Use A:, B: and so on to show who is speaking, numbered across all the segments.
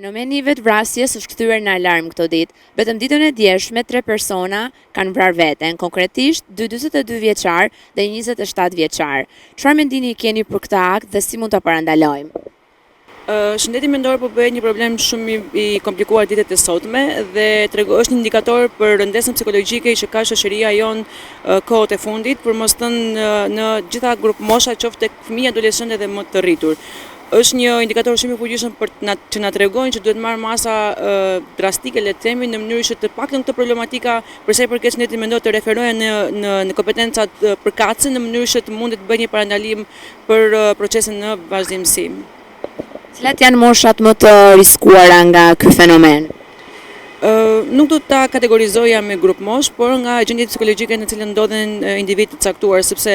A: Fenomeni i vetvrasjes është kthyer në alarm këto ditë. Vetëm ditën e djeshme 3 persona kanë vrarë veten, konkretisht 2 42 vjeçar dhe 27 vjeçar. Çfarë mendimi keni për këtë akt dhe si mund ta parandalojmë?
B: Shëndeti mendor po bëhet një problem shumë i komplikuar ditët e sotme dhe është një indikator për rëndesën psikologjike që ka shoqëria jonë kohët e fundit, për mos thënë në gjitha grup mosha, qoftë tek fëmijë, adoleshentë dhe më të rritur. Është një indikator shumë i fuqishëm që na tregojnë që duhet marrë masa drastike, le të themi, në mënyrë që të paktën këtë problematika për sa i përket shëndetit mendor të referohen në kompetencat përkatëse, në mënyrë që të mundet të bëjë një parandalim për procesin në vazhdimsi.
A: Cilat janë moshat më të riskuara nga ky fenomen?
B: Nuk do ta kategorizoja me grup mosh, por nga gjendjet psikologjike në cilën ndodhen individ të caktuar, sepse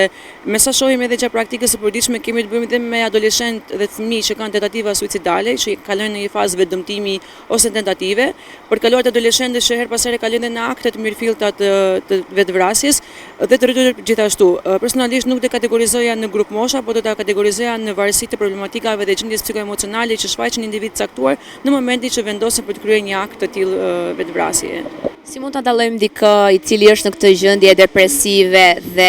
B: me sa shohim edhe gjatë praktikës së përditshme kemi të bëjmë edhe me adoleshentë dhe fëmijë që kanë tentativa suicidale, që kalojnë në një fazë vetdëmtimi ose tentative, për të kaluar adoleshentë që her pas here kalojnë në akte të mirëfillta të vetvrasjes dhe të rritur gjithashtu. Personalisht nuk do kategorizoja në grup mosha, por do ta kategorizoja në varësi të problematikave dhe gjendjes psikoemocionale që shfaqen individ të caktuar në momentin që vendosen për të kryer një akt të tillë vetvrasje.
A: Si mund ta dallojmë dikë i cili është në këtë gjendje depresive dhe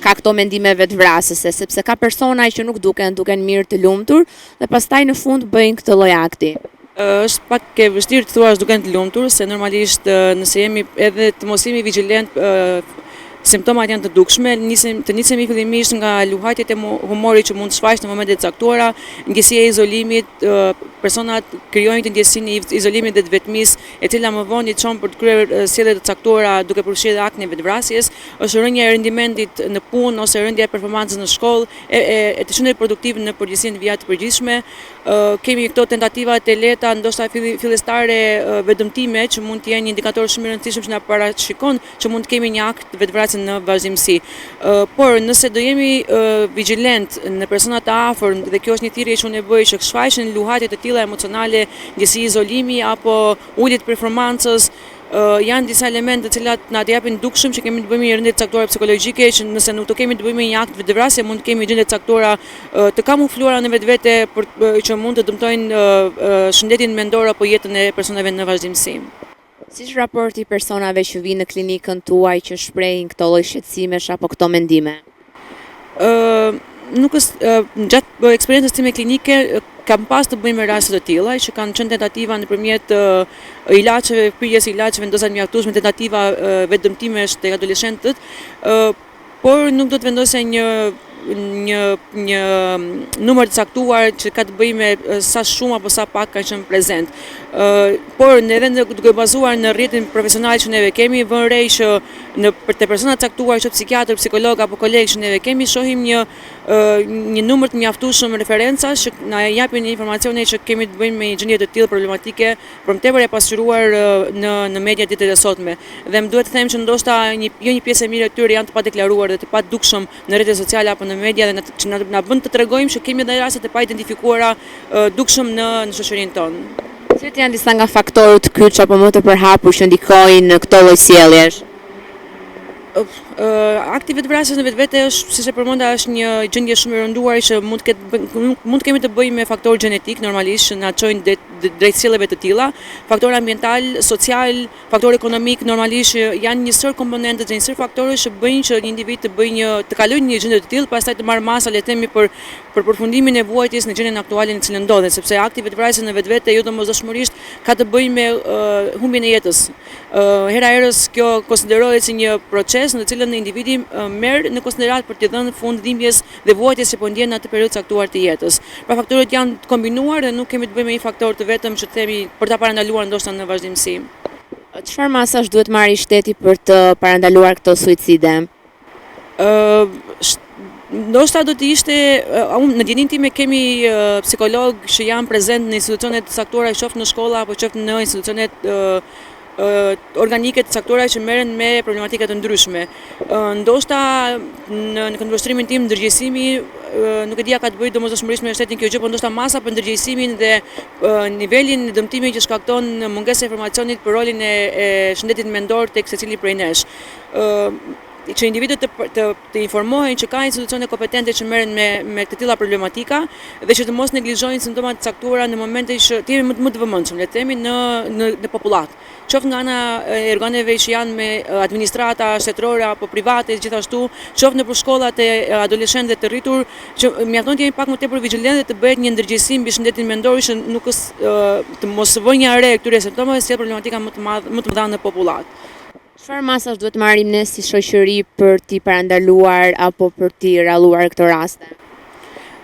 A: ka këto mendime vetvrasëse, sepse ka persona që nuk duken mirë të lumtur dhe pastaj në fund bëjnë këtë lloj akti?
B: Është pak e vështirë të thuash duken të lumtur, se normalisht nëse jemi edhe të mos jemi vigjilent, simptomat janë të dukshme, të nisemi fillimisht nga luhatjet e humorit që mund të shfaqet në momente të caktuara, ndjesia e izolimit, personat krijojnë të ndjesinë e izolimit dhe të vetmisë, e cila më vonë i çon për të kryer sjellje të caktuara duke përfshirë aktin e vetvrasjes, është rënja e rendimentit në punë ose rënja e performancës në shkollë, e të qenë produktiv në përgjithësi në vija të përgjithshme. Kemi këto tentativat e lehta, ndoshta fillestare vetdëmtime, që mund të jenë një indikator shumë i rëndësishëm që na parashikon që mund të kemi një akt vetvrasje në vazhdimsi. Por nëse do jemi vigjilent në personat të afër, dhe kjo është një thirrje që unë e bëj, që shfaqen luhatje të tilla emocionale, ndjesi izolimi apo ulje të performancës, janë disa elemente të cilat na japin dukshëm që kemi të bëjmë një rëndje të caktuara psikologjike, që nëse nuk do kemi të bëjmë një akt vetvrasje, mund të kemi gjendje të caktuara të kamufluara në vetvete që mund të dëmtojnë shëndetin mendor apo jetën e personave në vazhdimsi.
A: Si është raporti i personave që vinë në klinikën tuaj që shprehin këto lloj shqetësimesh apo këto mendime?
B: Nuk është gjatë eksperiencës time klinike kam pas të bëjmë me raste të tilla që kanë qenë tentativa nëpërmjet ilaçeve, pirjes ilaçeve ndoshta të mjaftueshme, tentativa vetdëmtimesh tek adoleshentët, por nuk do të vendosja një numër të caktuar që ka të bëjë me sa shumë apo sa pak kanë qenë prezent. Por edhe duke bazuar në rrjetin profesional që neve kemi, vënë re që për të persona të caktuar, që psikiatër, psikolog apo kolegë që neve kemi, shohim një numër të mjaftueshëm referencash që na japin informacione që kemi të bëjmë me një gjendje të tillë problematike, për më tepër e pasqyruar në media ditët e sotme. Dhe më duhet të them që ndoshta një pjesë e mirë e tyre janë të padeklaruar dhe të padukshëm në rrjetet sociale apo në media, dhe që na bën të tregojmë që kemi edhe raste të pa identifikuara dukshëm në shoqërinë tonë.
A: Cilat janë disa nga faktorët kyç apo më të përhapur që ndikojnë në këto lloj sjelljesh?
B: Akti vetvrasjes në vetvete është, siç e përmenda, është një gjendje shumë e rënduar që mund kemi të bëjmë me faktor gjenetik normalisht që na çojnë drejt sjelljeve të tilla, faktor ambiental, social, faktor ekonomik, normalisht janë një sër komponentë dhe një sër faktorë që bëjnë që një individ të kalojë një gjendje të tillë, pastaj të marrë masa, le të themi, për përfundimin e vuajtjes në gjendjen aktuale në cilën ndodhen, sepse akti vetvrasjes në vetvete jo domosdoshmërisht ka të bëjë me humbjen e jetës. Hera herës kjo konsiderohet si një proces në cilën individi merr në konsiderat për të dhënë fund dhimbjes dhe vuajtjes që po ndjen në atë periudhë caktuar të jetës. Pra faktorët janë të kombinuar dhe nuk kemi të bëjmë me një faktor të vetëm që themi për ta parandaluar ndoshta në vazhdimsi.
A: Çfarë masash duhet marrë shteti për të parandaluar këto suicide?
B: Ndoshta do të ishte, në dietin time kemi psikolog që janë prezent në institucionet të caktuara, qoftë në shkolla apo qoftë në institucionet organike të caktuara që merren me problematika të ndryshme. Ndoshta në këndvështrimin tim ndërgjegjësimi nuk e dia ka të bëjë domosdoshmërisht me shtetin kjo gjë, por ndoshta masa për ndërgjegjësimin dhe nivelin e dëmtimit që shkakton mungesa e informacionit për rolin e shëndetit mendor tek secili prej nesh. që individët të informohen që ka institucione kompetente që merren me të tilla problematika dhe që të mos neglizhojnë simptomat e caktuara në momente që të jemi më të vëmendshëm, le të themi në popullat. Qoftë nga ana e organeve që janë me administrata shtetërore apo private, gjithashtu, qoftë nëpër shkollat e adoleshentëve të rritur, që mjafton të jemi pak më tepër vigjilentë dhe të bëhet një ndërgjegjësim mbi shëndetin mendor që nuk është të mos vënja re këtyre simptomave si problematika më të mëdha në popullat.
A: Çfarë masash duhet marrim ne si shoqëri për t'i parandaluar apo për t'i ralluar këto raste?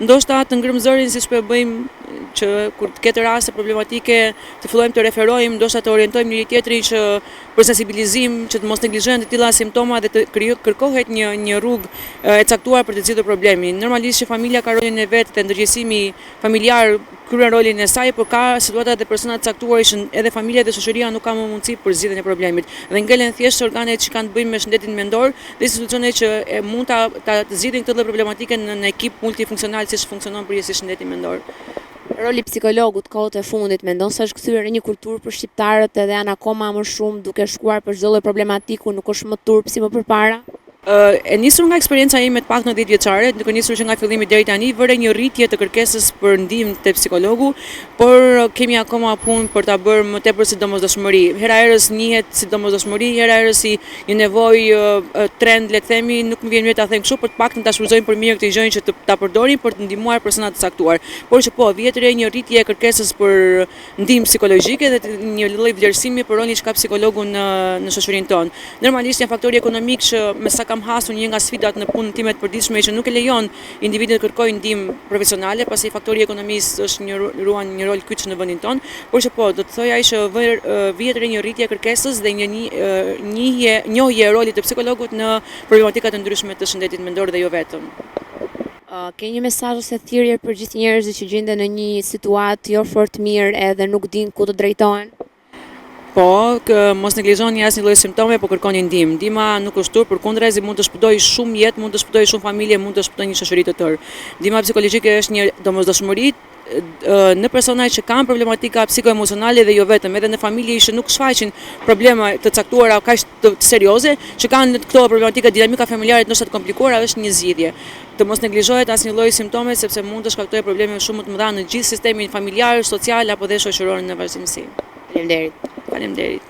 B: Ndoshta të ngrëmë zërin siç po e bëjmë që kur të ketë raste problematike të fillojmë të referojmë, ndoshta të orientojmë njëri tjetrin që për sensibilizim që të mos neglizhohen të tilla simptoma dhe të kërkohet një rrugë e caktuar për të zgjidhur problemin. Normalisht që familja ka rolin e vet të ndërgjegjësimi familjar kryen rolin e saj, por ka situata dhe persona të caktuar që edhe familja dhe shoqëria nuk ka më mundësi për zgjidhjen e problemit dhe ngelen thjesht organet që kanë të bëjnë me shëndetin mendor dhe institucionet që mund ta zgjidhin këtë problematikë në ekip multifunksional siç funksionon përgjithsisht shëndeti mendor.
A: Roli psikologut kohët e fundit mendon se është kthyer në një kulturë për shqiptarët edhe janë akoma më shumë duke shkuar për çdo lloj problematiku, nuk është më turp si më përpara?
B: E nisur nga eksperienca ime të paktën 10 vjeçare, duke nisur që nga fillimi deri tani vëre një rritje të kërkesës për ndihmë te psikologu, por kemi akoma punë për ta bërë më tepër si domosdoshmëri. Hera herës njihet si domosdoshmëri, hera herës si një nevojë trend, le të themi, nuk më vjen mirë ta them kështu, por të paktën ta shfrytëzojmë për mirë këtë gjë që ta përdorin për të ndihmuar persona të caktuar. Por që po, vjet re një rritje e kërkesës për ndihmë psikologjike dhe një lloj vlerësimi për rolin që ka psikologu në shoqërinë tonë. Normalisht janë faktorë ekonomik që me sa kam hasur një nga sfidat në punën time të përditshme që nuk e lejon individët të kërkojnë ndihmë profesionale, pasi faktori i ekonomisë është ruan një rol kyç në vendin tonë, por që po, do të thoja që vjet re një rritje e kërkesës dhe një njohje e rolit të psikologut në problematika të ndryshme të shëndetit mendor dhe jo vetëm.
A: Ke një mesazh ose thirrje për gjithë njerëzit që gjenden në një situatë jo fort mirë edhe nuk dinë ku të drejtohen?
B: Po, mos neglizhoni asnjë lloj simptome, po kërkoni ndihmë. Ndihma nuk është turp, përkundrazi mund të shpëtojë shumë jetë, mund të shpëtojë shumë familje, mund të shpëtojë një shoqëri të tërë. Ndihma psikologjike është një domosdoshmëri në persona që kanë problematika psikoemocionale dhe jo vetëm, edhe në familje që nuk shfaqin probleme të caktuara kaq të serioze, që kanë këto problematika dinamika familjare ndoshta të komplikuara, është një zgjidhje. Të mos neglizhohet asnjë lloj simptome sepse mund të shkaktojë probleme shumë më të mëdha në gjithë sistemin familjar, social apo dhe shoqëror në vazhdimsi.
A: Faleminderit.
B: Faleminderit.